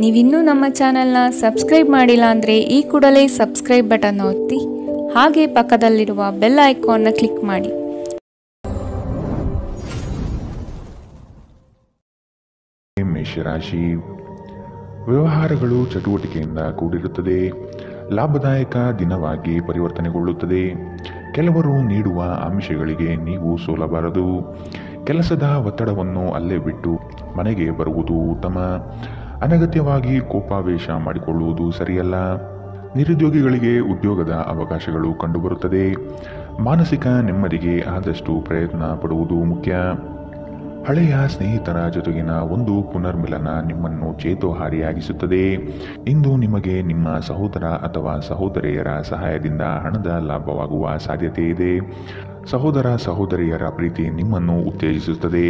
ನೀವಿನ್ನೂ ನಮ್ಮ ಚಾನೆಲ್ನ ಸಬ್ಸ್ಕ್ರೈಬ್ ಮಾಡಿಲ್ಲ ಅಂದರೆ ಈ ಕೂಡಲೇ ಸಬ್ಸ್ಕ್ರೈಬ್ ಬಟನ್ ಒತ್ತಿ ಹಾಗೆ ಪಕ್ಕದಲ್ಲಿರುವ ಬೆಲ್ ಐಕಾನ್ನ ಕ್ಲಿಕ್ ಮಾಡಿ. ಮೇಷರಾಶಿ, ವ್ಯವಹಾರಗಳು ಚಟುವಟಿಕೆಯಿಂದ ಕೂಡಿರುತ್ತದೆ. ಲಾಭದಾಯಕ ದಿನವಾಗಿ ಪರಿವರ್ತನೆಗೊಳ್ಳುತ್ತದೆ. ಕೆಲವರು ನೀಡುವ ಆಮಿಷಗಳಿಗೆ ನೀವು ಸೋಲಬಾರದು. ಕೆಲಸದ ಒತ್ತಡವನ್ನು ಅಲ್ಲೇ ಬಿಟ್ಟು ಮನೆಗೆ ಬರುವುದು ಉತ್ತಮ. ಅನಗತ್ಯವಾಗಿ ಕೋಪಾವೇಶ ಮಾಡಿಕೊಳ್ಳುವುದು ಸರಿಯಲ್ಲ. ನಿರುದ್ಯೋಗಿಗಳಿಗೆ ಉದ್ಯೋಗದ ಅವಕಾಶಗಳು ಕಂಡುಬರುತ್ತದೆ. ಮಾನಸಿಕ ನೆಮ್ಮದಿಗೆ ಆದಷ್ಟು ಪ್ರಯತ್ನ ಪಡುವುದು ಮುಖ್ಯ. ಹಳೆಯ ಸ್ನೇಹಿತರ ಜೊತೆಗಿನ ಒಂದು ಪುನರ್ಮಿಲನ ನಿಮ್ಮನ್ನು ಚೇತೋಹಾರಿಯಾಗಿಸುತ್ತದೆ. ಇಂದು ನಿಮಗೆ ನಿಮ್ಮ ಸಹೋದರ ಅಥವಾ ಸಹೋದರಿಯರ ಸಹಾಯದಿಂದ ಹಣದ ಲಾಭವಾಗುವ ಸಾಧ್ಯತೆ ಇದೆ. ಸಹೋದರ ಸಹೋದರಿಯರ ಪ್ರೀತಿ ನಿಮ್ಮನ್ನು ಉತ್ತೇಜಿಸುತ್ತದೆ.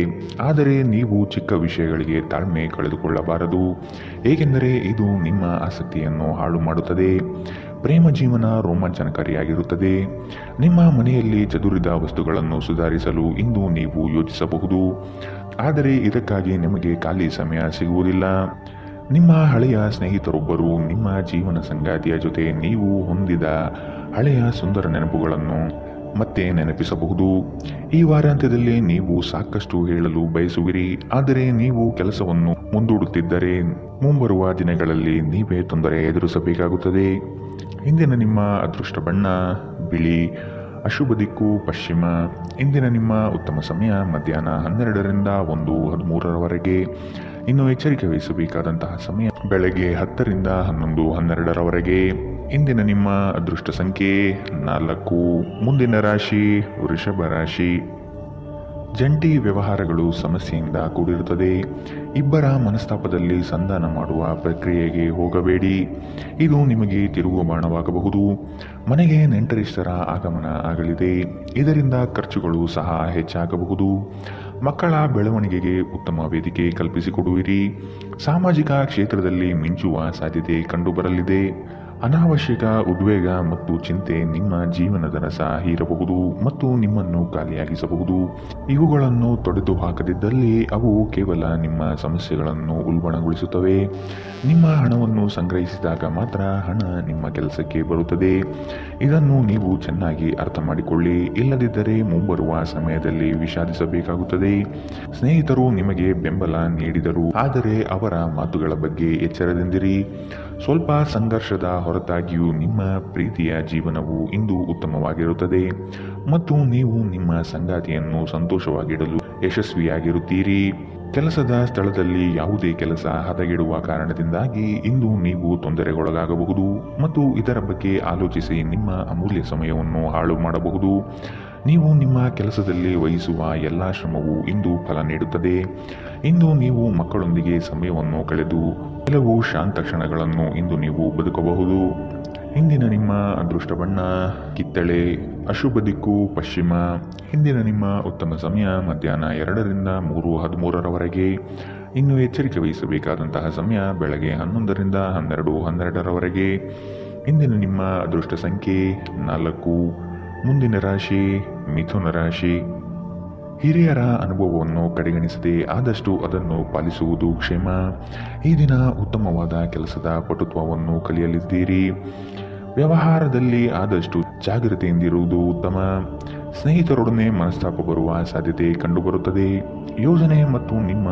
ಆದರೆ ನೀವು ಚಿಕ್ಕ ವಿಷಯಗಳಿಗೆ ತಾಳ್ಮೆ ಕಳೆದುಕೊಳ್ಳಬಾರದು, ಏಕೆಂದರೆ ಇದು ನಿಮ್ಮ ಆಸಕ್ತಿಯನ್ನು ಹಾಳು ಮಾಡುತ್ತದೆ. ಪ್ರೇಮ ಜೀವನ ರೋಮಾಂಚನಕಾರಿಯಾಗಿರುತ್ತದೆ. ನಿಮ್ಮ ಮನೆಯಲ್ಲಿ ಚದುರಿದ ವಸ್ತುಗಳನ್ನು ಸುಧಾರಿಸಲು ಇಂದು ನೀವು ಯೋಚಿಸಬಹುದು, ಆದರೆ ಇದಕ್ಕಾಗಿ ನಿಮಗೆ ಖಾಲಿ ಸಮಯ ಸಿಗುವುದಿಲ್ಲ. ನಿಮ್ಮ ಹಳೆಯ ಸ್ನೇಹಿತರೊಬ್ಬರು ನಿಮ್ಮ ಜೀವನ ಸಂಗಾತಿಯ ಜೊತೆ ನೀವು ಹೊಂದಿದ ಹಳೆಯ ಸುಂದರ ನೆನಪುಗಳನ್ನು ಮತ್ತೆ ನೆನಪಿಸಬಹುದು. ಈ ವಾರಾಂತ್ಯದಲ್ಲಿ ನೀವು ಸಾಕಷ್ಟು ಹೇಳಲು ಬಯಸುವಿರಿ, ಆದರೆ ನೀವು ಕೆಲಸವನ್ನು ಮುಂದೂಡುತ್ತಿದ್ದರೆ ಮುಂಬರುವ ದಿನಗಳಲ್ಲಿ ನೀವೇ ತೊಂದರೆ ಎದುರಿಸಬೇಕಾಗುತ್ತದೆ. ಇಂದಿನ ನಿಮ್ಮ ಅದೃಷ್ಟ ಬಣ್ಣ ಬಿಳಿ, ಅಶುಭ ದಿಕ್ಕು ಪಶ್ಚಿಮ. ಇಂದಿನ ನಿಮ್ಮ ಉತ್ತಮ ಸಮಯ ಮಧ್ಯಾಹ್ನ 12ರಿಂದ 1:13ರವರೆಗೆ. ಇನ್ನು ಎಚ್ಚರಿಕೆ ವಹಿಸಬೇಕಾದಂತಹ ಸಮಯ ಬೆಳಗ್ಗೆ 10ರಿಂದ 11:12ರವರೆಗೆ. ಇಂದಿನ ನಿಮ್ಮ ಅದೃಷ್ಟ ಸಂಖ್ಯೆ 4. ಮುಂದಿನ ರಾಶಿ ವೃಷಭ ರಾಶಿ. ಜಂಟಿ ವ್ಯವಹಾರಗಳು ಸಮಸ್ಯೆಯಿಂದ ಕೂಡಿರುತ್ತದೆ. ಇಬ್ಬರ ಮನಸ್ತಾಪದಲ್ಲಿ ಸಂಧಾನ ಮಾಡುವ ಪ್ರಕ್ರಿಯೆಗೆ ಹೋಗಬೇಡಿ, ಇದು ನಿಮಗೆ ತಿರುವು ಬಾಣವಾಗಬಹುದು. ಮನೆಗೆ ನೆಂಟರಿಷ್ಟರ ಆಗಮನ ಆಗಲಿದೆ, ಇದರಿಂದ ಖರ್ಚುಗಳು ಸಹ ಹೆಚ್ಚಾಗಬಹುದು. ಮಕ್ಕಳ ಬೆಳವಣಿಗೆಗೆ ಉತ್ತಮ ವೇದಿಕೆ ಕಲ್ಪಿಸಿಕೊಡುವಿರಿ. ಸಾಮಾಜಿಕ ಕ್ಷೇತ್ರದಲ್ಲಿ ಮಿಂಚುವ ಸಾಧ್ಯತೆ ಕಂಡುಬರಲಿದೆ. ಅನಾವಶ್ಯಕ ಉದ್ವೇಗ ಮತ್ತು ಚಿಂತೆ ನಿಮ್ಮ ಜೀವನದ ರಸ ಹೀರಬಹುದು ಮತ್ತು ನಿಮ್ಮನ್ನು ಖಾಲಿಯಾಗಿಸಬಹುದು. ಇವುಗಳನ್ನು ತೊಡೆದು ಹಾಕದಿದ್ದಲ್ಲಿ ಅವು ಕೇವಲ ನಿಮ್ಮ ಸಮಸ್ಯೆಗಳನ್ನು ಉಲ್ಬಣಗೊಳಿಸುತ್ತವೆ. ನಿಮ್ಮ ಹಣವನ್ನು ಸಂಗ್ರಹಿಸಿದಾಗ ಮಾತ್ರ ಹಣ ನಿಮ್ಮ ಕೆಲಸಕ್ಕೆ ಬರುತ್ತದೆ. ಇದನ್ನು ನೀವು ಚೆನ್ನಾಗಿ ಅರ್ಥ ಮಾಡಿಕೊಳ್ಳಿ, ಇಲ್ಲದಿದ್ದರೆ ಮುಂಬರುವ ಸಮಯದಲ್ಲಿ ವಿಷಾದಿಸಬೇಕಾಗುತ್ತದೆ. ಸ್ನೇಹಿತರು ನಿಮಗೆ ಬೆಂಬಲ ನೀಡಿದರು, ಆದರೆ ಅವರ ಮಾತುಗಳ ಬಗ್ಗೆ ಎಚ್ಚರದಿಂದಿರಿ. ಸ್ವಲ್ಪ ಸಂಘರ್ಷದ ಹೊರತಾಗಿಯೂ ನಿಮ್ಮ ಪ್ರೀತಿಯ ಜೀವನವು ಇಂದು ಉತ್ತಮವಾಗಿರುತ್ತದೆ ಮತ್ತು ನೀವು ನಿಮ್ಮ ಸಂಗಾತಿಯನ್ನು ಸಂತೋಷವಾಗಿಡಲು ಯಶಸ್ವಿಯಾಗಿರುತ್ತೀರಿ. ಕೆಲಸದ ಸ್ಥಳದಲ್ಲಿ ಯಾವುದೇ ಕೆಲಸ ಹದಗೆಡುವ ಕಾರಣದಿಂದಾಗಿ ಇಂದು ನೀವು ತೊಂದರೆಗೊಳಗಾಗಬಹುದು ಮತ್ತು ಇದರ ಬಗ್ಗೆ ಆಲೋಚಿಸಿ ನಿಮ್ಮ ಅಮೂಲ್ಯ ಸಮಯವನ್ನು ಹಾಳು ಮಾಡಬಹುದು. ನೀವು ನಿಮ್ಮ ಕೆಲಸದಲ್ಲಿ ವಹಿಸುವ ಎಲ್ಲ ಶ್ರಮವು ಇಂದು ಫಲ ನೀಡುತ್ತದೆ. ಇಂದು ನೀವು ಮಕ್ಕಳೊಂದಿಗೆ ಸಮಯವನ್ನು ಕಳೆದು ಕೆಲವು ಶಾಂತ ಕ್ಷಣಗಳನ್ನು ಇಂದು ನೀವು ಬದುಕಬಹುದು. ಇಂದಿನ ನಿಮ್ಮ ಅದೃಷ್ಟ ಬಣ್ಣ ಕಿತ್ತಳೆ, ಅಶುಭ ದಿಕ್ಕು ಪಶ್ಚಿಮ. ಇಂದಿನ ನಿಮ್ಮ ಉತ್ತಮ ಸಮಯ ಮಧ್ಯಾಹ್ನ 2ರಿಂದ 3:13ರವರೆಗೆ. ಇನ್ನು ಎಚ್ಚರಿಕೆ ವಹಿಸಬೇಕಾದಂತಹ ಸಮಯ ಬೆಳಗ್ಗೆ 11ರಿಂದ 12:12ರವರೆಗೆ. ಇಂದಿನ ನಿಮ್ಮ ಅದೃಷ್ಟ ಸಂಖ್ಯೆ 4. ಮುಂದಿನ ರಾಶಿ ಮಿಥುನ ರಾಶಿ. ಹಿರಿಯರ ಅನುಭವವನ್ನು ಕಡೆಗಣಿಸದೆ ಆದಷ್ಟು ಅದನ್ನು ಪಾಲಿಸುವುದು ಕ್ಷೇಮ. ಈ ದಿನ ಉತ್ತಮವಾದ ಕೆಲಸದ ಪಟುತ್ವವನ್ನು ಕಲಿಯಲಿದ್ದೀರಿ. ವ್ಯವಹಾರದಲ್ಲಿ ಆದಷ್ಟು ಜಾಗೃತೆಯಿಂದಿರುವುದು ಉತ್ತಮ. ಸ್ನೇಹಿತರೊಡನೆ ಮನಸ್ತಾಪ ಬರುವ ಸಾಧ್ಯತೆ ಕಂಡುಬರುತ್ತದೆ. ಯೋಜನೆ ಮತ್ತು ನಿಮ್ಮ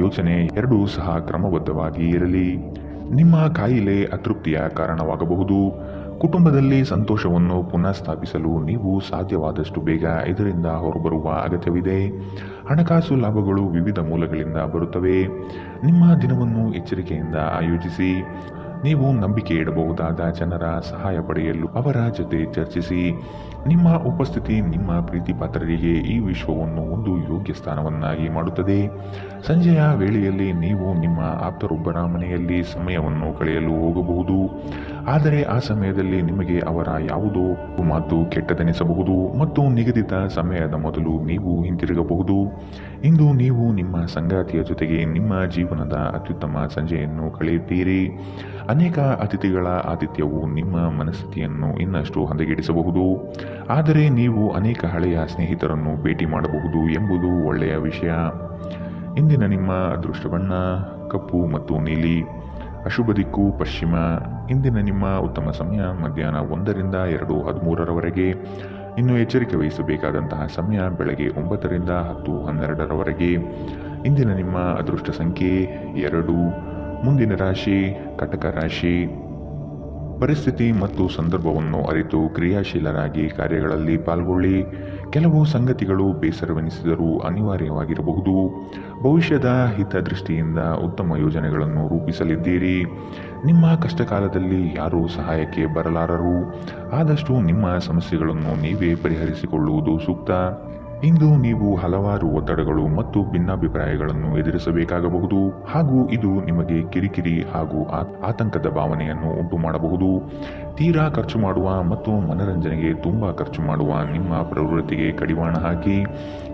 ಯೋಚನೆ ಎರಡೂ ಸಹ ಕ್ರಮಬದ್ಧವಾಗಿ ಇರಲಿ. ನಿಮ್ಮ ಕಾಯಿಲೆ ಅತೃಪ್ತಿಯ ಕಾರಣವಾಗಬಹುದು. ಕುಟುಂಬದಲ್ಲಿ ಸಂತೋಷವನ್ನು ಪುನಃ ಸ್ಥಾಪಿಸಲು ನೀವು ಸಾಧ್ಯವಾದಷ್ಟು ಬೇಗ ಇದರಿಂದ ಹೊರಬರುವ ಅಗತ್ಯವಿದೆ. ಹಣಕಾಸು ಲಾಭಗಳು ವಿವಿಧ ಮೂಲಗಳಿಂದ ಬರುತ್ತವೆ. ನಿಮ್ಮ ದಿನವನ್ನು ಎಚ್ಚರಿಕೆಯಿಂದ ಆಯೋಜಿಸಿ. ನೀವು ನಂಬಿಕೆ ಇಡಬಹುದಾದ ಜನರ ಸಹಾಯ ಪಡೆಯಲು ಅವರ ಜೊತೆ ಚರ್ಚಿಸಿ. ನಿಮ್ಮ ಉಪಸ್ಥಿತಿ ನಿಮ್ಮ ಪ್ರೀತಿಪಾತ್ರರಿಗೆ ಈ ವಿಶ್ವವನ್ನು ಒಂದು ಯೋಗ್ಯ ಸ್ಥಾನವನ್ನಾಗಿ ಮಾಡುತ್ತದೆ. ಸಂಜೆಯ ವೇಳೆಯಲ್ಲಿ ನೀವು ನಿಮ್ಮ ಆಪ್ತರೊಬ್ಬರ ಮನೆಯಲ್ಲಿ ಸಮಯವನ್ನು ಕಳೆಯಲು ಹೋಗಬಹುದು, ಆದರೆ ಆ ಸಮಯದಲ್ಲಿ ನಿಮಗೆ ಅವರ ಯಾವುದೋ ಮಾತು ಕೆಟ್ಟದೆನಿಸಬಹುದು ಮತ್ತು ನಿಗದಿತ ಸಮಯದ ಮೊದಲು ನೀವು ಹಿಂತಿರುಗಬಹುದು. ಇಂದು ನೀವು ನಿಮ್ಮ ಸಂಗಾತಿಯ ಜೊತೆಗೆ ನಿಮ್ಮ ಜೀವನದ ಅತ್ಯುತ್ತಮ ಸಂಜೆಯನ್ನು ಕಳೆಯುತ್ತೀರಿ. ಅನೇಕ ಅತಿಥಿಗಳ ಆತಿಥ್ಯವು ನಿಮ್ಮ ಮನಸ್ಥಿತಿಯನ್ನು ಇನ್ನಷ್ಟು ಹದಗೆಡಿಸಬಹುದು, ಆದರೆ ನೀವು ಅನೇಕ ಹಳೆಯ ಸ್ನೇಹಿತರನ್ನು ಭೇಟಿ ಮಾಡಬಹುದು ಎಂಬುದು ಒಳ್ಳೆಯ ವಿಷಯ. ಇಂದಿನ ನಿಮ್ಮ ಅದೃಷ್ಟ ಬಣ್ಣ ಕಪ್ಪು ಮತ್ತು ನೀಲಿ. ಅಶುಭ ದಿಕ್ಕು ಪಶ್ಚಿಮ. ಇಂದಿನ ನಿಮ್ಮ ಉತ್ತಮ ಸಮಯ ಮಧ್ಯಾಹ್ನ 1ರಿಂದ 2:13ರವರೆಗೆ. ಇನ್ನು ಎಚ್ಚರಿಕೆ ವಹಿಸಬೇಕಾದಂತಹ ಸಮಯ ಬೆಳಗ್ಗೆ 9ರಿಂದ 10:12ರವರೆಗೆ. ಇಂದಿನ ನಿಮ್ಮ ಅದೃಷ್ಟ ಸಂಖ್ಯೆ 2. ಮುಂದಿನ ರಾಶಿ ಕಟಕ ರಾಶಿ. ಪರಿಸ್ಥಿತಿ ಮತ್ತು ಸಂದರ್ಭವನ್ನು ಅರಿತು ಕ್ರಿಯಾಶೀಲರಾಗಿ ಕಾರ್ಯಗಳಲ್ಲಿ ಪಾಲ್ಗೊಳ್ಳಿ. ಕೆಲವು ಸಂಗತಿಗಳು ಬೇಸರವೆನಿಸಿದರೂ ಅನಿವಾರ್ಯವಾಗಿರಬಹುದು. ಭವಿಷ್ಯದ ಹಿತದೃಷ್ಟಿಯಿಂದ ಉತ್ತಮ ಯೋಜನೆಗಳನ್ನು ರೂಪಿಸಲಿದ್ದೀರಿ. ನಿಮ್ಮ ಕಷ್ಟಕಾಲದಲ್ಲಿ ಯಾರೂ ಸಹಾಯಕ್ಕೆ ಬರಲಾರರು. ಆದಷ್ಟು ನಿಮ್ಮ ಸಮಸ್ಯೆಗಳನ್ನು ನೀವೇ ಪರಿಹರಿಸಿಕೊಳ್ಳುವುದು ಸೂಕ್ತ. ಇಂದು ನೀವು ಹಲವಾರು ಒತ್ತಡಗಳು ಮತ್ತು ಭಿನ್ನಾಭಿಪ್ರಾಯಗಳನ್ನು ಎದುರಿಸಬೇಕಾಗಬಹುದು ಹಾಗೂ ಇದು ನಿಮಗೆ ಕಿರಿಕಿರಿ ಹಾಗೂ ಆತಂಕದ ಭಾವನೆಯನ್ನು ಉಂಟು ಮಾಡಬಹುದು. ತೀರಾ ಖರ್ಚು ಮಾಡುವ ಮತ್ತು ಮನರಂಜನೆಗೆ ತುಂಬಾ ಖರ್ಚು ಮಾಡುವ ನಿಮ್ಮ ಪ್ರವೃತ್ತಿಗೆ ಕಡಿವಾಣ ಹಾಕಿ.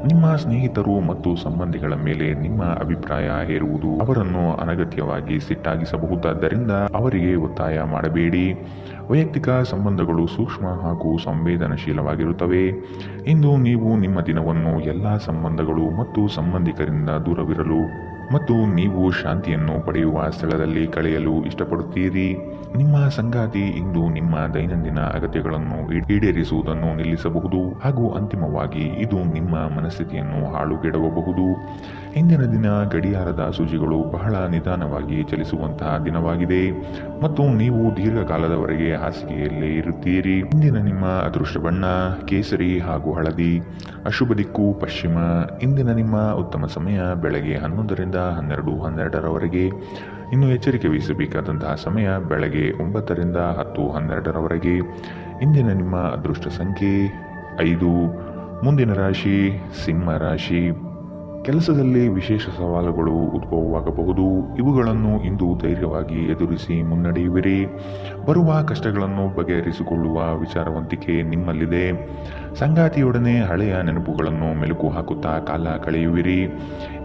ನಿಮ್ಮ ಸ್ನೇಹಿತರು ಮತ್ತು ಸಂಬಂಧಿಗಳ ಮೇಲೆ ನಿಮ್ಮ ಅಭಿಪ್ರಾಯ ಹೇರುವುದು ಅವರನ್ನು ಅನಗತ್ಯವಾಗಿ ಸಿಟ್ಟಾಗಿಸಬಹುದಾದ್ದರಿಂದ ಅವರಿಗೆ ಒತ್ತಾಯ ಮಾಡಬೇಡಿ. ವೈಯಕ್ತಿಕ ಸಂಬಂಧಗಳು ಸೂಕ್ಷ್ಮ ಹಾಗೂ ಸಂವೇದನಶೀಲವಾಗಿರುತ್ತವೆ. ಇಂದು ನೀವು ನಿಮ್ಮ ದಿನವನ್ನು ಎಲ್ಲ ಸಂಬಂಧಗಳು ಮತ್ತು ಸಂಬಂಧಿಕರಿಂದ ದೂರವಿರಲು ಮತ್ತು ನೀವು ಶಾಂತಿಯನ್ನು ಪಡೆಯುವ ಸ್ಥಳದಲ್ಲಿ ಕಳೆಯಲು ಇಷ್ಟಪಡುತ್ತೀರಿ. ನಿಮ್ಮ ಸಂಗಾತಿ ಇಂದು ನಿಮ್ಮ ದೈನಂದಿನ ಅಗತ್ಯಗಳನ್ನು ಈಡೇರಿಸುವುದನ್ನು ನಿಲ್ಲಿಸಬಹುದು ಹಾಗೂ ಅಂತಿಮವಾಗಿ ಇದು ನಿಮ್ಮ ಮನಸ್ಥಿತಿಯನ್ನು ಹಾಳುಗೆಡವಬಹುದು. ಇಂದಿನ ದಿನ ಗಡಿಯಾರದ ಸೂಚಿಗಳು ಬಹಳ ನಿಧಾನವಾಗಿ ಚಲಿಸುವಂತಹ ದಿನವಾಗಿದೆ ಮತ್ತು ನೀವು ದೀರ್ಘಕಾಲದವರೆಗೆ ಹಾಸಿಗೆಯಲ್ಲೇ ಇರುತ್ತೀರಿ. ಇಂದಿನ ನಿಮ್ಮ ಅದೃಷ್ಟ ಬಣ್ಣ ಕೇಸರಿ ಹಾಗೂ ಹಳದಿ. ಅಶುಭ ದಿಕ್ಕು ಪಶ್ಚಿಮ. ಇಂದಿನ ನಿಮ್ಮ ಉತ್ತಮ ಸಮಯ ಬೆಳಗ್ಗೆ 11ರಿಂದ 12:12ರವರೆಗೆ. ಇನ್ನು ಎಚ್ಚರಿಕೆ ವಹಿಸಬೇಕಾದಂತಹ ಸಮಯ ಬೆಳಗ್ಗೆ 9ರಿಂದ 10:12ರವರೆಗೆ. ಇಂದಿನ ನಿಮ್ಮ ಅದೃಷ್ಟ ಸಂಖ್ಯೆ 5. ಮುಂದಿನ ರಾಶಿ ಸಿಂಹ ರಾಶಿ. ಕೆಲಸದಲ್ಲಿ ವಿಶೇಷ ಸವಾಲುಗಳು ಉದ್ಭವವಾಗಬಹುದು. ಇವುಗಳನ್ನು ಇಂದು ಧೈರ್ಯವಾಗಿ ಎದುರಿಸಿ ಮುನ್ನಡೆಯುವಿರಿ. ಬರುವ ಕಷ್ಟಗಳನ್ನು ಬಗೆಹರಿಸಿಕೊಳ್ಳುವ ವಿಚಾರವಂತಿಕೆ ನಿಮ್ಮಲ್ಲಿದೆ. ಸಂಗಾತಿಯೊಡನೆ ಹಳೆಯ ನೆನಪುಗಳನ್ನು ಮೆಲುಕು ಹಾಕುತ್ತಾ ಕಾಲ ಕಳೆಯುವಿರಿ.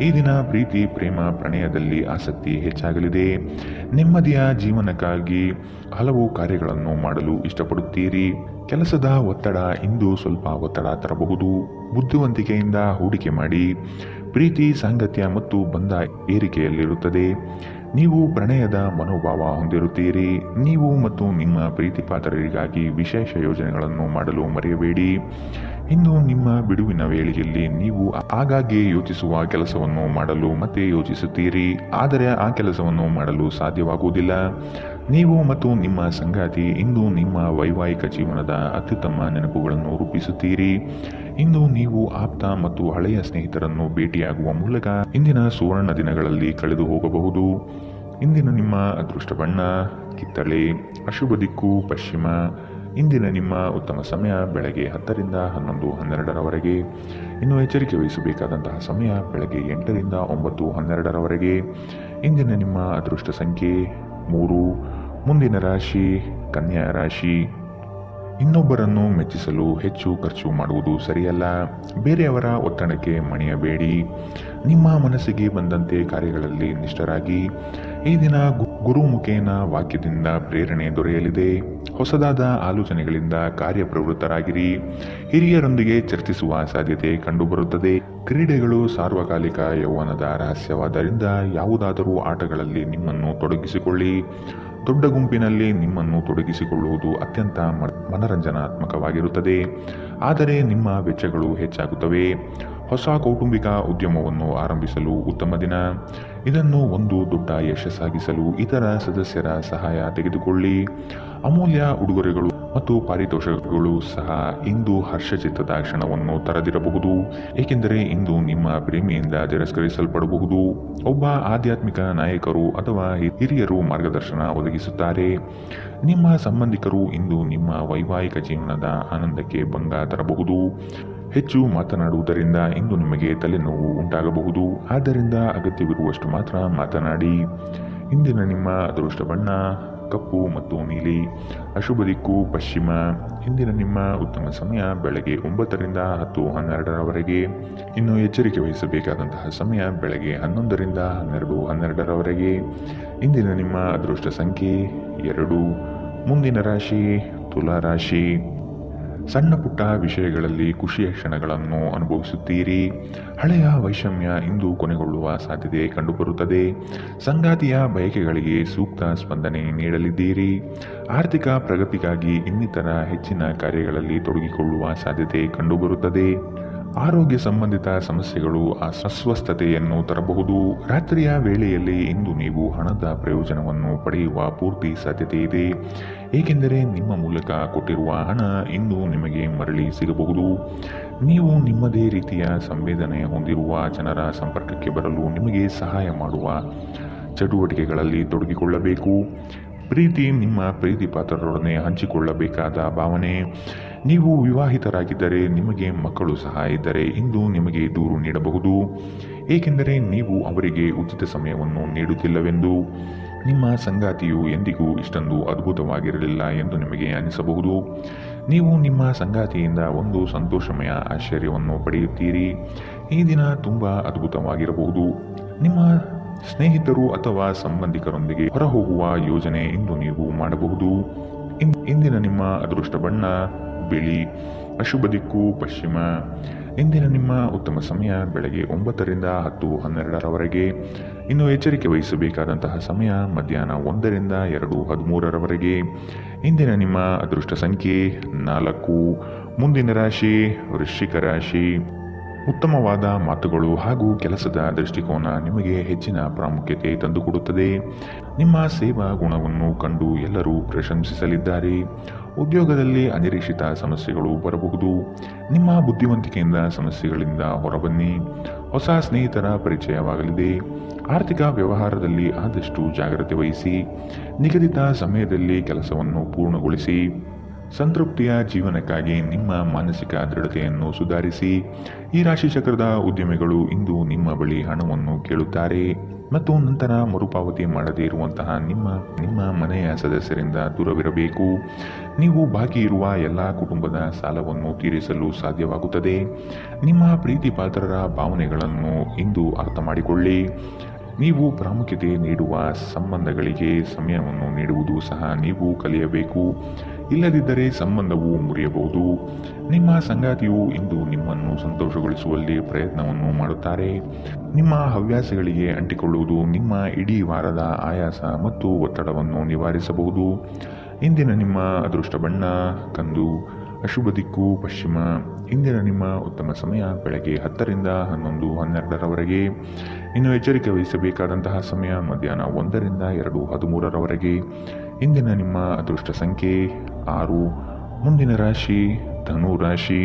ಈ ದಿನ ಪ್ರೀತಿ ಪ್ರೇಮ ಪ್ರಣಯದಲ್ಲಿ ಆಸಕ್ತಿ ಹೆಚ್ಚಾಗಲಿದೆ. ನೆಮ್ಮದಿಯ ಜೀವನಕ್ಕಾಗಿ ಹಲವು ಕಾರ್ಯಗಳನ್ನು ಮಾಡಲು ಇಷ್ಟಪಡುತ್ತೀರಿ. ಕೆಲಸದ ಒತ್ತಡ ಇಂದು ಸ್ವಲ್ಪ ಒತ್ತಡ ತರಬಹುದು. ಬುದ್ಧಿವಂತಿಕೆಯಿಂದ ಹೂಡಿಕೆ ಮಾಡಿ. ಪ್ರೀತಿ ಸಾಂಗತ್ಯ ಮತ್ತು ಬಂಧ ಏರಿಕೆಯಲ್ಲಿರುತ್ತದೆ. ನೀವು ಪ್ರಣಯದ ಮನೋಭಾವ ಹೊಂದಿರುತ್ತೀರಿ. ನೀವು ಮತ್ತು ನಿಮ್ಮ ಪ್ರೀತಿ ಪಾತ್ರರಿಗಾಗಿ ವಿಶೇಷ ಯೋಜನೆಗಳನ್ನು ಮಾಡಲು ಮರೆಯಬೇಡಿ. ಇಂದು ನಿಮ್ಮ ಬಿಡುವಿನ ವೇಳೆಯಲ್ಲಿ ನೀವು ಆಗಾಗ್ಗೆ ಯೋಚಿಸುವ ಕೆಲಸವನ್ನು ಮಾಡಲು ಮತ್ತೆ ಯೋಚಿಸುತ್ತೀರಿ, ಆದರೆ ಆ ಕೆಲಸವನ್ನು ಮಾಡಲು ಸಾಧ್ಯವಾಗುವುದಿಲ್ಲ. ನೀವು ಮತ್ತು ನಿಮ್ಮ ಸಂಗಾತಿ ಇಂದು ನಿಮ್ಮ ವೈವಾಹಿಕ ಜೀವನದ ಅತ್ಯುತ್ತಮ ನೆನಪುಗಳನ್ನು ರೂಪಿಸುತ್ತೀರಿ. ಇಂದು ನೀವು ಆಪ್ತ ಮತ್ತು ಹಳೆಯ ಸ್ನೇಹಿತರನ್ನು ಭೇಟಿಯಾಗುವ ಮೂಲಕ ಇಂದಿನ ಸುವರ್ಣ ದಿನಗಳಲ್ಲಿ ಕಳೆದು ಹೋಗಬಹುದು. ಇಂದಿನ ನಿಮ್ಮ ಅದೃಷ್ಟ ಬಣ್ಣ ಕಿತ್ತಳೆ. ಅಶುಭ ದಿಕ್ಕು ಪಶ್ಚಿಮ. ಇಂದಿನ ನಿಮ್ಮ ಉತ್ತಮ ಸಮಯ ಬೆಳಗ್ಗೆ 10ರಿಂದ 11:12ರವರೆಗೆ. ಇನ್ನು ಎಚ್ಚರಿಕೆ ವಹಿಸಬೇಕಾದಂತಹ ಸಮಯ ಬೆಳಗ್ಗೆ 8ರಿಂದ 9:12ರವರೆಗೆ. ಇಂದಿನ ನಿಮ್ಮ ಅದೃಷ್ಟ ಸಂಖ್ಯೆ 3. ಮುಂದಿನ ರಾಶಿ ಕನ್ಯಾ ರಾಶಿ. ಇನ್ನೊಬ್ಬರನ್ನು ಮೆಚ್ಚಿಸಲು ಹೆಚ್ಚು ಖರ್ಚು ಮಾಡುವುದು ಸರಿಯಲ್ಲ. ಬೇರೆಯವರ ಒತ್ತಡಕ್ಕೆ ಮಣಿಯಬೇಡಿ. ನಿಮ್ಮ ಮನಸ್ಸಿಗೆ ಬಂದಂತೆ ಕಾರ್ಯಗಳಲ್ಲಿ ನಿಷ್ಠರಾಗಿ. ಈ ದಿನ ಗುರುಮುಖೇನ ವಾಕ್ಯದಿಂದ ಪ್ರೇರಣೆ ದೊರೆಯಲಿದೆ. ಹೊಸದಾದ ಆಲೋಚನೆಗಳಿಂದ ಕಾರ್ಯಪ್ರವೃತ್ತರಾಗಿರಿ. ಹಿರಿಯರೊಂದಿಗೆ ಚರ್ಚಿಸುವ ಸಾಧ್ಯತೆ ಕಂಡುಬರುತ್ತದೆ. ಕ್ರೀಡೆಗಳು ಸಾರ್ವಕಾಲಿಕ ಯೌವನದ ರಹಸ್ಯವಾದ್ದರಿಂದ ಯಾವುದಾದರೂ ಆಟಗಳಲ್ಲಿ ನಿಮ್ಮನ್ನು ತೊಡಗಿಸಿಕೊಳ್ಳಿ. ದೊಡ್ಡ ಗುಂಪಿನಲ್ಲಿ ನಿಮ್ಮನ್ನು ತೊಡಗಿಸಿಕೊಳ್ಳುವುದು ಅತ್ಯಂತ ಮನರಂಜನಾತ್ಮಕವಾಗಿರುತ್ತದೆ, ಆದರೆ ನಿಮ್ಮ ವೆಚ್ಚಗಳು ಹೆಚ್ಚಾಗುತ್ತವೆ. ಹೊಸ ಕೌಟುಂಬಿಕ ಉದ್ಯಮವನ್ನು ಆರಂಭಿಸಲು ಉತ್ತಮ ದಿನ. ಇದನ್ನು ಒಂದು ದೊಡ್ಡ ಯಶಸ್ಸಾಗಿಸಲು ಇತರ ಸದಸ್ಯರ ಸಹಾಯ ತೆಗೆದುಕೊಳ್ಳಿ. ಅಮೂಲ್ಯ ಉಡುಗೊರೆಗಳು ಮತ್ತು ಪಾರಿತೋಷಕಗಳು ಸಹ ಇಂದು ಹರ್ಷಚಿತ್ತದ ಕ್ಷಣವನ್ನು ತರದಿರಬಹುದು, ಏಕೆಂದರೆ ಇಂದು ನಿಮ್ಮ ಪ್ರೇಮಿಯಿಂದ ತಿರಸ್ಕರಿಸಲ್ಪಡಬಹುದು. ಒಬ್ಬ ಆಧ್ಯಾತ್ಮಿಕ ನಾಯಕರು ಅಥವಾ ಹಿರಿಯರು ಮಾರ್ಗದರ್ಶನ ಒದಗಿಸುತ್ತಾರೆ. ನಿಮ್ಮ ಸಂಬಂಧಿಕರು ಇಂದು ನಿಮ್ಮ ವೈವಾಹಿಕ ಜೀವನದ ಆನಂದಕ್ಕೆ ಭಂಗ ತರಬಹುದು. ಹೆಚ್ಚು ಮಾತನಾಡುವುದರಿಂದ ಇಂದು ನಿಮಗೆ ತಲೆನೋವು ಉಂಟಾಗಬಹುದು, ಆದ್ದರಿಂದ ಅಗತ್ಯವಿರುವಷ್ಟು ಮಾತ್ರ ಮಾತನಾಡಿ. ಇಂದಿನ ನಿಮ್ಮ ಅದೃಷ್ಟ ಬಣ್ಣ ಕಪ್ಪು ಮತ್ತು ನೀಲಿ. ಅಶುಭ ದಿಕ್ಕು ಪಶ್ಚಿಮ. ಇಂದಿನ ನಿಮ್ಮ ಉತ್ತಮ ಸಮಯ ಬೆಳಗ್ಗೆ 9ರಿಂದ 10:12ರವರೆಗೆ. ಇನ್ನು ಎಚ್ಚರಿಕೆ ವಹಿಸಬೇಕಾದಂತಹ ಸಮಯ ಬೆಳಗ್ಗೆ 11ರಿಂದ 12:12ರವರೆಗೆ. ಇಂದಿನ ನಿಮ್ಮ ಅದೃಷ್ಟ ಸಂಖ್ಯೆ 2. ಮುಂದಿನ ರಾಶಿ ತುಲಾ ರಾಶಿ. ಸಣ್ಣ ಪುಟ್ಟ ವಿಷಯಗಳಲ್ಲಿ ಖುಷಿಯ ಕ್ಷಣಗಳನ್ನು ಅನುಭವಿಸುತ್ತೀರಿ. ಹಳೆಯ ವೈಷಮ್ಯ ಇಂದು ಕೊನೆಗೊಳ್ಳುವ ಸಾಧ್ಯತೆ ಕಂಡುಬರುತ್ತದೆ. ಸಂಗಾತಿಯ ಬಯಕೆಗಳಿಗೆ ಸೂಕ್ತ ಸ್ಪಂದನೆ ನೀಡಲಿದ್ದೀರಿ. ಆರ್ಥಿಕ ಪ್ರಗತಿಗಾಗಿ ಇನ್ನಿತರ ಹೆಚ್ಚಿನ ಕಾರ್ಯಗಳಲ್ಲಿ ತೊಡಗಿಕೊಳ್ಳುವ ಸಾಧ್ಯತೆ ಕಂಡುಬರುತ್ತದೆ. ಆರೋಗ್ಯ ಸಂಬಂಧಿತ ಸಮಸ್ಯೆಗಳು ಅಸ್ವಸ್ಥತೆಯನ್ನು ತರಬಹುದು. ರಾತ್ರಿಯ ವೇಳೆಯಲ್ಲಿ ಇಂದು ನೀವು ಹಣದ ಪ್ರಯೋಜನವನ್ನು ಪಡೆಯುವ ಪೂರ್ತಿ ಸಾಧ್ಯತೆ ಇದೆ, ಏಕೆಂದರೆ ನಿಮ್ಮ ಮೂಲಕ ಕೊಟ್ಟಿರುವ ಹಣ ಇಂದು ನಿಮಗೆ ಮರಳಿ ಸಿಗಬಹುದು. ನೀವು ನಿಮ್ಮದೇ ರೀತಿಯ ಸಂವೇದನೆ ಹೊಂದಿರುವ ಜನರ ಸಂಪರ್ಕಕ್ಕೆ ಬರಲು ನಿಮಗೆ ಸಹಾಯ ಮಾಡುವ ಚಟುವಟಿಕೆಗಳಲ್ಲಿ ತೊಡಗಿಕೊಳ್ಳಬೇಕು. ಪ್ರೀತಿ ನಿಮ್ಮ ಪ್ರೀತಿ ಪಾತ್ರರೊಡನೆ ಹಂಚಿಕೊಳ್ಳಬೇಕಾದ ಭಾವನೆ. ನೀವು ವಿವಾಹಿತರಾಗಿದ್ದರೆ ನಿಮಗೆ ಮಕ್ಕಳು ಸಹ ಇದ್ದರೆ ಇಂದು ನಿಮಗೆ ದೂರು ನೀಡಬಹುದು, ಏಕೆಂದರೆ ನೀವು ಅವರಿಗೆ ಉಚಿತ ಸಮಯವನ್ನು ನೀಡುತ್ತಿಲ್ಲವೆಂದು. ನಿಮ್ಮ ಸಂಗಾತಿಯು ಎಂದಿಗೂ ಇಷ್ಟೊಂದು ಅದ್ಭುತವಾಗಿರಲಿಲ್ಲ ಎಂದು ನಿಮಗೆ ಅನಿಸಬಹುದು. ನೀವು ನಿಮ್ಮ ಸಂಗಾತಿಯಿಂದ ಒಂದು ಸಂತೋಷಮಯ ಆಶ್ಚರ್ಯವನ್ನು ಪಡೆಯುತ್ತೀರಿ. ಈ ದಿನ ತುಂಬ ಅದ್ಭುತವಾಗಿರಬಹುದು. ನಿಮ್ಮ ಸ್ನೇಹಿತರು ಅಥವಾ ಸಂಬಂಧಿಕರೊಂದಿಗೆ ಹೊರಹೋಗುವ ಯೋಜನೆ ಇಂದು ನೀವು ಮಾಡಬಹುದು. ಇಂದಿನ ನಿಮ್ಮ ಅದೃಷ್ಟ ಬಣ್ಣ ಬಿಳಿ, ಅಶುಭ ದಿಕ್ಕು ಪಶ್ಚಿಮ. ಇಂದಿನ ನಿಮ್ಮ ಉತ್ತಮ ಸಮಯ ಬೆಳಗ್ಗೆ 9ರಿಂದ 10:12ರವರೆಗೆ. ಇನ್ನು ಎಚ್ಚರಿಕೆ ವಹಿಸಬೇಕಾದಂತಹ ಸಮಯ ಮಧ್ಯಾಹ್ನ 1ರಿಂದ 2:13ರವರೆಗೆ. ಇಂದಿನ ನಿಮ್ಮ ಅದೃಷ್ಟ ಸಂಖ್ಯೆ 4. ಮುಂದಿನ ರಾಶಿ ವೃಶ್ಚಿಕ ರಾಶಿ. ಉತ್ತಮವಾದ ಮಾತುಗಳು ಹಾಗೂ ಕೆಲಸದ ದೃಷ್ಟಿಕೋನ ನಿಮಗೆ ಹೆಚ್ಚಿನ ಪ್ರಾಮುಖ್ಯತೆ ತಂದುಕೊಡುತ್ತದೆ. ನಿಮ್ಮ ಸೇವಾ ಗುಣವನ್ನು ಕಂಡು ಎಲ್ಲರೂ ಪ್ರಶಂಸಿಸಲಿದ್ದಾರೆ. ಉದ್ಯೋಗದಲ್ಲಿ ಅನಿರೀಕ್ಷಿತ ಸಮಸ್ಯೆಗಳು ಬರಬಹುದು. ನಿಮ್ಮ ಬುದ್ಧಿವಂತಿಕೆಯಿಂದ ಸಮಸ್ಯೆಗಳಿಂದ ಹೊರಬನ್ನಿ. ಹೊಸ ಸ್ನೇಹಿತರ ಪರಿಚಯವಾಗಲಿದೆ. ಆರ್ಥಿಕ ವ್ಯವಹಾರದಲ್ಲಿ ಆದಷ್ಟು ಜಾಗ್ರತೆ ವಹಿಸಿ. ನಿಗದಿತ ಸಮಯದಲ್ಲಿ ಕೆಲಸವನ್ನು ಪೂರ್ಣಗೊಳಿಸಿ. ಸಂತೃಪ್ತಿಯ ಜೀವನಕ್ಕಾಗಿ ನಿಮ್ಮ ಮಾನಸಿಕ ದೃಢತೆಯನ್ನು ಸುಧಾರಿಸಿ. ಈ ರಾಶಿ ಚಕ್ರದ ಉದ್ಯಮಿಗಳು ಇಂದು ನಿಮ್ಮ ಬಳಿ ಹಣವನ್ನು ಕೇಳುತ್ತಾರೆ ಮತ್ತು ನಂತರ ಮರುಪಾವತಿ ಮಾಡದೇ ಇರುವಂತಹ ನಿಮ್ಮ ಮನೆಯ ಸದಸ್ಯರಿಂದ ದೂರವಿರಬೇಕು. ನೀವು ಬಾಕಿ ಇರುವ ಎಲ್ಲ ಕುಟುಂಬದ ಸಾಲವನ್ನು ತೀರಿಸಲು ಸಾಧ್ಯವಾಗುತ್ತದೆ. ನಿಮ್ಮ ಪ್ರೀತಿ ಪಾತ್ರರ ಭಾವನೆಗಳನ್ನು ಇಂದು ಅರ್ಥ ಮಾಡಿಕೊಳ್ಳಿ. ನೀವು ಪ್ರಾಮುಖ್ಯತೆ ನೀಡುವ ಸಂಬಂಧಗಳಿಗೆ ಸಮಯವನ್ನು ನೀಡುವುದು ಸಹ ನೀವು ಕಲಿಯಬೇಕು. ಇಲ್ಲದಿದ್ದರೆ ಸಂಬಂಧವು ಮುರಿಯಬಹುದು. ನಿಮ್ಮ ಸಂಗಾತಿಯು ಇಂದು ನಿಮ್ಮನ್ನು ಸಂತೋಷಗೊಳಿಸುವಲ್ಲಿ ಪ್ರಯತ್ನವನ್ನು ಮಾಡುತ್ತಾರೆ. ನಿಮ್ಮ ಹವ್ಯಾಸಗಳಿಗೆ ಅಂಟಿಕೊಳ್ಳುವುದು ನಿಮ್ಮ ಇಡೀ ವಾರದ ಆಯಾಸ ಮತ್ತು ಒತ್ತಡವನ್ನು ನಿವಾರಿಸಬಹುದು. ಇಂದಿನ ನಿಮ್ಮ ಅದೃಷ್ಟ ಬಣ್ಣ ಕಂದು, ಅಶುಭ ದಿಕ್ಕು ಪಶ್ಚಿಮ. ಇಂದಿನ ನಿಮ್ಮ ಉತ್ತಮ ಸಮಯ ಬೆಳಗ್ಗೆ 10ರಿಂದ 11:12ರವರೆಗೆ. ಇನ್ನು ಎಚ್ಚರಿಕೆ ವಹಿಸಬೇಕಾದಂತಹ ಸಮಯ ಮಧ್ಯಾಹ್ನ 1ರಿಂದ 2:13ರವರೆಗೆ. ಇಂದಿನ ನಿಮ್ಮ ಅದೃಷ್ಟ ಸಂಖ್ಯೆ 6. ಮುಂದಿನ ರಾಶಿ ಧನು ರಾಶಿ.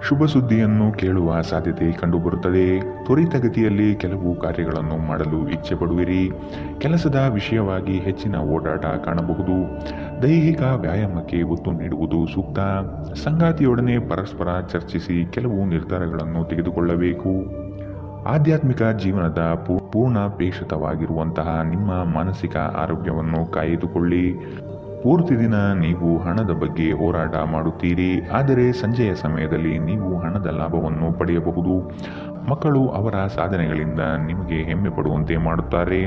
ಶುಭ ಸುದ್ದಿಯನ್ನು ಕೇಳುವ ಸಾಧ್ಯತೆ ಕಂಡುಬರುತ್ತದೆ. ತ್ವರಿತಗತಿಯಲ್ಲಿ ಕೆಲವು ಕಾರ್ಯಗಳನ್ನು ಮಾಡಲು ಇಚ್ಛೆ ಪಡುವಿರಿ. ಕೆಲಸದ ವಿಷಯವಾಗಿ ಹೆಚ್ಚಿನ ಓಡಾಟ ಕಾಣಬಹುದು. ದೈಹಿಕ ವ್ಯಾಯಾಮಕ್ಕೆ ಒತ್ತು ನೀಡುವುದು ಸೂಕ್ತ. ಸಂಗಾತಿಯೊಡನೆ ಪರಸ್ಪರ ಚರ್ಚಿಸಿ ಕೆಲವು ನಿರ್ಧಾರಗಳನ್ನು ತೆಗೆದುಕೊಳ್ಳಬೇಕು. ಆಧ್ಯಾತ್ಮಿಕ ಜೀವನದ ಪೂರ್ಣಾಪೇಕ್ಷಿತವಾಗಿರುವಂತಹ ನಿಮ್ಮ ಮಾನಸಿಕ ಆರೋಗ್ಯವನ್ನು ಕಾಯ್ದುಕೊಳ್ಳಿ. ಪೂರ್ತಿ ದಿನ ನೀವು ಹಣದ ಬಗ್ಗೆ ಹೋರಾಟ ಮಾಡುತ್ತೀರಿ, ಆದರೆ ಸಂಜೆಯ ಸಮಯದಲ್ಲಿ ನೀವು ಹಣದ ಲಾಭವನ್ನು ಪಡೆಯಬಹುದು. ಮಕ್ಕಳು ಅವರ ಸಾಧನೆಗಳಿಂದ ನಿಮಗೆ ಹೆಮ್ಮೆ ಪಡುವಂತೆ ಮಾಡುತ್ತಾರೆ.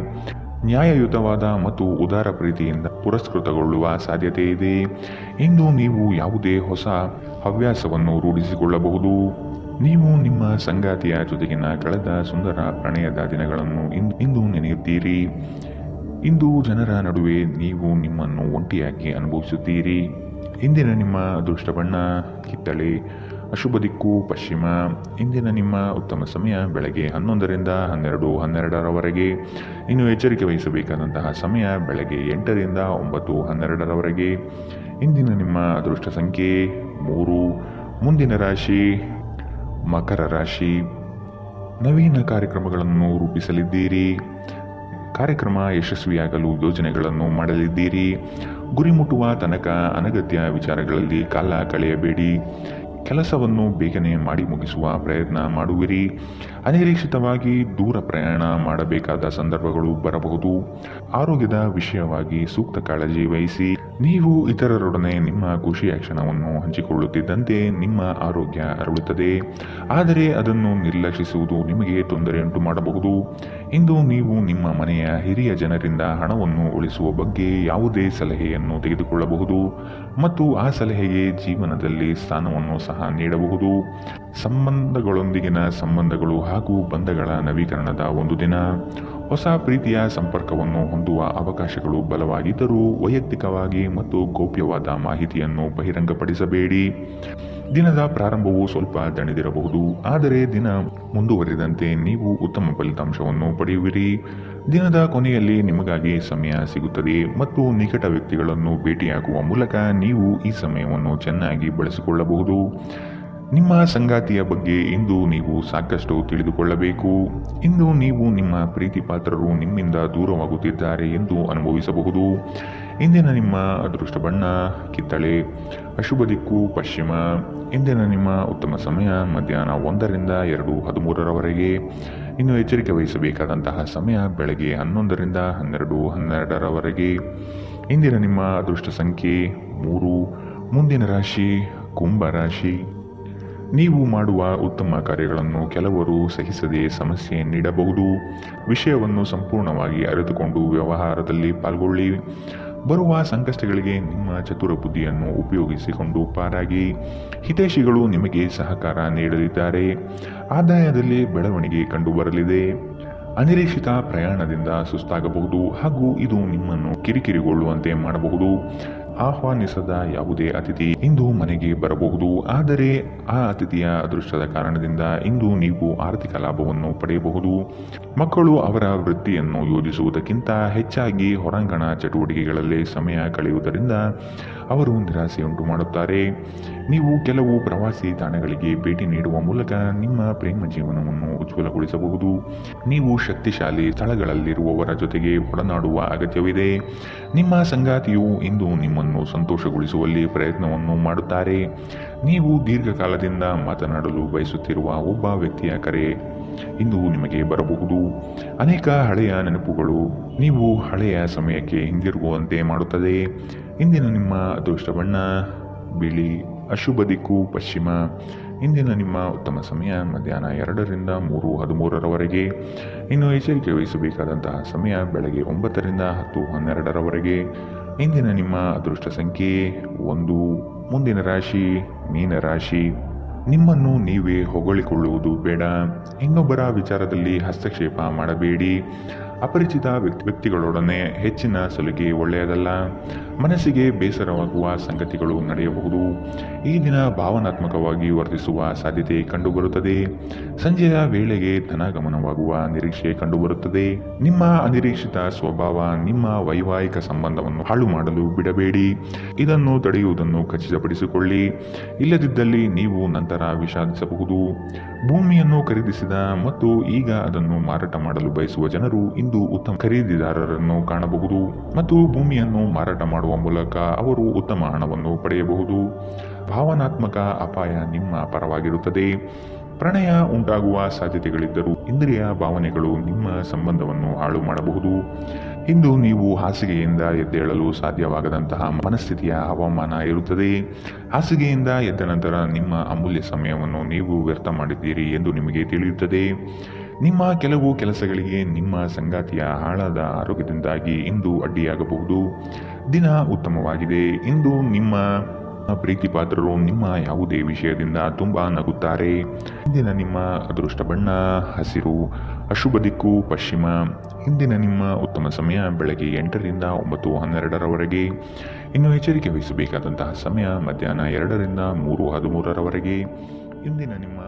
ನ್ಯಾಯಯುತವಾದ ಮತ್ತು ಉದಾರ ಪ್ರೀತಿಯಿಂದ ಪುರಸ್ಕೃತಗೊಳ್ಳುವ ಸಾಧ್ಯತೆ ಇದೆ. ಇಂದು ನೀವು ಯಾವುದೇ ಹೊಸ ಹವ್ಯಾಸವನ್ನು ರೂಢಿಸಿಕೊಳ್ಳಬಹುದು. ನೀವು ನಿಮ್ಮ ಸಂಗಾತಿಯ ಜೊತೆಗಿನ ಕಳೆದ ಸುಂದರ ಪ್ರಣಯದ ದಿನಗಳನ್ನು ಇಂದು ನೆನೆಯುತ್ತೀರಿ. ಇಂದು ಜನರ ನಡುವೆ ನೀವು ನಿಮ್ಮನ್ನು ಒಂಟಿಯಾಗಿ ಅನುಭವಿಸುತ್ತೀರಿ. ಇಂದಿನ ನಿಮ್ಮ ಅದೃಷ್ಟ ಬಣ್ಣ ಕಿತ್ತಳೆ, ಅಶುಭ ದಿಕ್ಕು ಪಶ್ಚಿಮ. ಇಂದಿನ ನಿಮ್ಮ ಉತ್ತಮ ಸಮಯ ಬೆಳಗ್ಗೆ 11ರಿಂದ 12:12ರವರೆಗೆ. ಇನ್ನು ಎಚ್ಚರಿಕೆ ವಹಿಸಬೇಕಾದಂತಹ ಸಮಯ ಬೆಳಗ್ಗೆ 8ರಿಂದ 9:12ರವರೆಗೆ. ಇಂದಿನ ನಿಮ್ಮ ಅದೃಷ್ಟ ಸಂಖ್ಯೆ 3. ಮುಂದಿನ ರಾಶಿ ಮಕರ ರಾಶಿ. ನವೀನ ಕಾರ್ಯಕ್ರಮಗಳನ್ನು ರೂಪಿಸಲಿದ್ದೀರಿ. ಕಾರ್ಯಕ್ರಮ ಯಶಸ್ವಿಯಾಗಲು ಯೋಜನೆಗಳನ್ನು ಮಾಡಲಿದ್ದೀರಿ. ಗುರಿ ಮುಟ್ಟುವ ತನಕ ಅನಗತ್ಯ ವಿಚಾರಗಳಲ್ಲಿ ಕಾಲ ಕಳೆಯಬೇಡಿ. ಕೆಲಸವನ್ನು ಬೇಗನೆ ಮಾಡಿ ಮುಗಿಸುವ ಪ್ರಯತ್ನ ಮಾಡುವಿರಿ. ಅನಿರೀಕ್ಷಿತವಾಗಿ ದೂರ ಪ್ರಯಾಣ ಮಾಡಬೇಕಾದ ಸಂದರ್ಭಗಳು ಬರಬಹುದು. ಆರೋಗ್ಯದ ವಿಷಯವಾಗಿ ಸೂಕ್ತ ಕಾಳಜಿ ವಹಿಸಿ. ನೀವು ಇತರರೊಡನೆ ನಿಮ್ಮ ಖುಷಿಯ ಕ್ಷಣವನ್ನು ಹಂಚಿಕೊಳ್ಳುತ್ತಿದ್ದಂತೆ ನಿಮ್ಮ ಆರೋಗ್ಯ ಅರಳುತ್ತದೆ, ಆದರೆ ಅದನ್ನು ನಿರ್ಲಕ್ಷಿಸುವುದು ನಿಮಗೆ ತೊಂದರೆಯುಂಟು ಮಾಡಬಹುದು. ಇಂದು ನೀವು ನಿಮ್ಮ ಮನೆಯ ಹಿರಿಯ ಜನರಿಂದ ಹಣವನ್ನು ಉಳಿಸುವ ಬಗ್ಗೆ ಯಾವುದೇ ಸಲಹೆಯನ್ನು ತೆಗೆದುಕೊಳ್ಳಬಹುದು ಮತ್ತು ಆ ಸಲಹೆಗೆ ಜೀವನದಲ್ಲಿ ಸ್ಥಾನವನ್ನು ಸಹ ನೀಡಬಹುದು. ಸಂಬಂಧಗಳೊಂದಿಗಿನ ಸಂಬಂಧಗಳು ಹಾಗೂ ಬಂಧಗಳ ನವೀಕರಣದ ಒಂದು ದಿನ. ಹೊಸ ಪ್ರೀತಿಯ ಸಂಪರ್ಕವನ್ನು ಹೊಂದುವ ಅವಕಾಶಗಳು ಬಲವಾಗಿದ್ದರೂ ವೈಯಕ್ತಿಕವಾಗಿ ಮತ್ತು ಗೌಪ್ಯವಾದ ಮಾಹಿತಿಯನ್ನು ಬಹಿರಂಗಪಡಿಸಬೇಡಿ. ದಿನದ ಪ್ರಾರಂಭವು ಸ್ವಲ್ಪ ದಣಿದಿರಬಹುದು, ಆದರೆ ದಿನ ಮುಂದುವರಿದಂತೆ ನೀವು ಉತ್ತಮ ಫಲಿತಾಂಶವನ್ನು ಪಡೆಯುವಿರಿ. ದಿನದ ಕೊನೆಯಲ್ಲಿ ನಿಮಗಾಗಿ ಸಮಯ ಸಿಗುತ್ತದೆ ಮತ್ತು ನಿಕಟ ವ್ಯಕ್ತಿಗಳನ್ನು ಭೇಟಿಯಾಗುವ ಮೂಲಕ ನೀವು ಈ ಸಮಯವನ್ನು ಚೆನ್ನಾಗಿ ಬಳಸಿಕೊಳ್ಳಬಹುದು. ನಿಮ್ಮ ಸಂಗಾತಿಯ ಬಗ್ಗೆ ಇಂದು ನೀವು ಸಾಕಷ್ಟು ತಿಳಿದುಕೊಳ್ಳಬೇಕು. ಇಂದು ನೀವು ನಿಮ್ಮ ಪ್ರೀತಿ ಪಾತ್ರರು ನಿಮ್ಮಿಂದ ದೂರವಾಗುತ್ತಿದ್ದಾರೆ ಎಂದು ಅನುಭವಿಸಬಹುದು. ಇಂದಿನ ನಿಮ್ಮ ಅದೃಷ್ಟ ಬಣ್ಣ ಕಿತ್ತಳೆ, ಅಶುಭ ದಿಕ್ಕು ಪಶ್ಚಿಮ. ಇಂದಿನ ನಿಮ್ಮ ಉತ್ತಮ ಸಮಯ ಮಧ್ಯಾಹ್ನ 1ರಿಂದ 2:13ರವರೆಗೆ. ಇನ್ನು ಎಚ್ಚರಿಕೆ ವಹಿಸಬೇಕಾದಂತಹ ಸಮಯ ಬೆಳಗ್ಗೆ 11ರಿಂದ 12:12ರವರೆಗೆ. ಇಂದಿನ ನಿಮ್ಮ ಅದೃಷ್ಟ ಸಂಖ್ಯೆ 3. ಮುಂದಿನ ರಾಶಿ ಕುಂಭ ರಾಶಿ. ನೀವು ಮಾಡುವ ಉತ್ತಮ ಕಾರ್ಯಗಳನ್ನು ಕೆಲವರು ಸಹಿಸದೆ ಸಮಸ್ಯೆ ನೀಡಬಹುದು. ವಿಷಯವನ್ನು ಸಂಪೂರ್ಣವಾಗಿ ಅರಿತುಕೊಂಡು ವ್ಯವಹಾರದಲ್ಲಿ ಪಾಲ್ಗೊಳ್ಳಿ. ಬರುವ ಸಂಕಷ್ಟಗಳಿಗೆ ನಿಮ್ಮ ಚತುರ ಬುದ್ಧಿಯನ್ನು ಉಪಯೋಗಿಸಿಕೊಂಡು ಪಾರಾಗಿ. ಹಿತೈಷಿಗಳು ನಿಮಗೆ ಸಹಕಾರ ನೀಡಲಿದ್ದಾರೆ. ಆದಾಯದಲ್ಲಿ ಬೆಳವಣಿಗೆ ಕಂಡುಬರಲಿದೆ. ಅನಿರೀಕ್ಷಿತ ಪ್ರಯಾಣದಿಂದ ಸುಸ್ತಾಗಬಹುದು ಹಾಗೂ ಇದು ನಿಮ್ಮನ್ನು ಕಿರಿಕಿರಿಗೊಳ್ಳುವಂತೆ ಮಾಡಬಹುದು. ಆಹ್ವಾನಿಸದ ಯಾವುದೇ ಅತಿಥಿ ಇಂದು ಮನೆಗೆ ಬರಬಹುದು, ಆದರೆ ಆ ಅತಿಥಿಯ ಅದೃಷ್ಟದ ಕಾರಣದಿಂದ ಇಂದು ನೀವು ಆರ್ಥಿಕ ಲಾಭವನ್ನು ಪಡೆಯಬಹುದು. ಮಕ್ಕಳು ಅವರ ವೃತ್ತಿಯನ್ನು ಯೋಜಿಸುವುದಕ್ಕಿಂತ ಹೆಚ್ಚಾಗಿ ಹೊರಾಂಗಣ ಚಟುವಟಿಕೆಗಳಲ್ಲಿ ಸಮಯ ಕಳೆಯುವುದರಿಂದ ಅವರು ನಿರಾಸೆಯುಂಟು ಮಾಡುತ್ತಾರೆ. ನೀವು ಕೆಲವು ಪ್ರವಾಸಿ ತಾಣಗಳಿಗೆ ಭೇಟಿ ನೀಡುವ ಮೂಲಕ ನಿಮ್ಮ ಪ್ರೇಮ ಜೀವನವನ್ನು ಉಜ್ವಲಗೊಳಿಸಬಹುದು. ನೀವು ಶಕ್ತಿಶಾಲಿ ಸ್ಥಳಗಳಲ್ಲಿರುವವರ ಜೊತೆಗೆ ಒಡನಾಡುವ ಅಗತ್ಯವಿದೆ. ನಿಮ್ಮ ಸಂಗಾತಿಯು ಇಂದು ನಿಮ್ಮನ್ನು ಸಂತೋಷಗೊಳಿಸುವಲ್ಲಿ ಪ್ರಯತ್ನವನ್ನು ಮಾಡುತ್ತಾರೆ. ನೀವು ದೀರ್ಘಕಾಲದಿಂದ ಮಾತನಾಡಲು ಬಯಸುತ್ತಿರುವ ಒಬ್ಬ ವ್ಯಕ್ತಿಯ ಕರೆ ಇಂದು ನಿಮಗೆ ಬರಬಹುದು. ಅನೇಕ ಹಳೆಯ ನೆನಪುಗಳು ನೀವು ಹಳೆಯ ಸಮಯಕ್ಕೆ ಹಿಂದಿರುಗುವಂತೆ ಮಾಡುತ್ತದೆ. ಇಂದಿನ ನಿಮ್ಮ ಅದೃಷ್ಟ ಬಣ್ಣ ಬಿಳಿ, ಅಶುಭ ದಿಕ್ಕು ಪಶ್ಚಿಮ. ಇಂದಿನ ನಿಮ್ಮ ಉತ್ತಮ ಸಮಯ ಮಧ್ಯಾಹ್ನ 2ರಿಂದ 3:13ರವರೆಗೆ. ಇನ್ನು ಎಚ್ಚರಿಕೆ ವಹಿಸಬೇಕಾದಂತಹ ಸಮಯ ಬೆಳಗ್ಗೆ 9ರಿಂದ 10:12ರವರೆಗೆ. ಇಂದಿನ ನಿಮ್ಮ ಅದೃಷ್ಟ ಸಂಖ್ಯೆ 1. ಮುಂದಿನ ರಾಶಿ ಮೀನರಾಶಿ. ನಿಮ್ಮನ್ನು ನೀವೇ ಹೊಗಳಿಕೊಳ್ಳುವುದು ಬೇಡ. ಇನ್ನೊಬ್ಬರ ವಿಚಾರದಲ್ಲಿ ಹಸ್ತಕ್ಷೇಪ ಮಾಡಬೇಡಿ. ಅಪರಿಚಿತ ವ್ಯಕ್ತಿಗಳೊಡನೆ ಹೆಚ್ಚಿನ ಸಲುಗೆ ಒಳ್ಳೆಯದಲ್ಲ. ಮನಸ್ಸಿಗೆ ಬೇಸರವಾಗುವ ಸಂಗತಿಗಳು ನಡೆಯಬಹುದು. ಈ ದಿನ ಭಾವನಾತ್ಮಕವಾಗಿ ವರ್ತಿಸುವ ಸಾಧ್ಯತೆ ಕಂಡುಬರುತ್ತದೆ. ಸಂಜೆಯ ವೇಳೆಗೆ ಧನಗಮನವಾಗುವ ನಿರೀಕ್ಷೆ ಕಂಡುಬರುತ್ತದೆ. ನಿಮ್ಮ ಅನಿರೀಕ್ಷಿತ ಸ್ವಭಾವ ನಿಮ್ಮ ವೈವಾಹಿಕ ಸಂಬಂಧವನ್ನು ಹಾಳು ಮಾಡಲು ಬಿಡಬೇಡಿ. ಇದನ್ನು ತಡೆಯುವುದನ್ನು ಖಚಿತಪಡಿಸಿಕೊಳ್ಳಿ. ಇಲ್ಲದಿದ್ದಲ್ಲಿ ನೀವು ನಂತರ ವಿಷಾದಿಸಬಹುದು. ಭೂಮಿಯನ್ನು ಖರೀದಿಸಿದ ಮತ್ತು ಈಗ ಅದನ್ನು ಮಾರಾಟ ಮಾಡಲು ಬಯಸುವ ಜನರು ಇಂದು ಉತ್ತಮ ಖರೀದಿದಾರರನ್ನು ಕಾಣಬಹುದು ಮತ್ತು ಭೂಮಿಯನ್ನು ಮಾರಾಟ ಮಾಡುವ ಮೂಲಕ ಅವರು ಉತ್ತಮ ಹಣವನ್ನು ಪಡೆಯಬಹುದು. ಭಾವನಾತ್ಮಕ ಅಪಾಯ ನಿಮ್ಮ ಪರವಾಗಿರುತ್ತದೆ. ಪ್ರಣಯ ಉಂಟಾಗುವ ಸಾಧ್ಯತೆಗಳಿದ್ದರೂ ಇಂದ್ರಿಯ ಭಾವನೆಗಳು ನಿಮ್ಮ ಸಂಬಂಧವನ್ನು ಹಾಳು ಮಾಡಬಹುದು. ಇಂದು ನೀವು ಹಾಸಿಗೆಯಿಂದ ಎದ್ದೇಳಲು ಸಾಧ್ಯವಾಗದಂತಹ ಮನಸ್ಥಿತಿಯ ಹವಾಮಾನ ಇರುತ್ತದೆ. ಹಾಸಿಗೆಯಿಂದ ಎದ್ದ ನಂತರ ನಿಮ್ಮ ಅಮೂಲ್ಯ ಸಮಯವನ್ನು ನೀವು ವ್ಯರ್ಥ ಮಾಡಿದ್ದೀರಿ ಎಂದು ನಿಮಗೆ ತಿಳಿಯುತ್ತದೆ. ನಿಮ್ಮ ಕೆಲವು ಕೆಲಸಗಳಿಗೆ ನಿಮ್ಮ ಸಂಗಾತಿಯ ಹಾಳಾದ ಆರೋಗ್ಯದಿಂದಾಗಿ ಇಂದು ಅಡ್ಡಿಯಾಗಬಹುದು. ದಿನ ಉತ್ತಮವಾಗಿದೆ. ಇಂದು ನಿಮ್ಮ ಪ್ರೀತಿ ಪಾತ್ರರು ನಿಮ್ಮ ಯಾವುದೇ ವಿಷಯದಿಂದ ತುಂಬಾ ನಗುತ್ತಾರೆ. ಇಂದಿನ ನಿಮ್ಮ ಅದೃಷ್ಟ ಬಣ್ಣ ಹಸಿರು, ಅಶುಭ ದಿಕ್ಕು ಪಶ್ಚಿಮ. ಇಂದಿನ ನಿಮ್ಮ ಉತ್ತಮ ಸಮಯ ಬೆಳಗ್ಗೆ 8ರಿಂದ 9:12ರವರೆಗೆ. ಇನ್ನು ಎಚ್ಚರಿಕೆ ವಹಿಸಬೇಕಾದಂತಹ ಸಮಯ ಮಧ್ಯಾಹ್ನ 2ರಿಂದ 3:13ರವರೆಗೆ. ಇಂದಿನ ನಿಮ್ಮ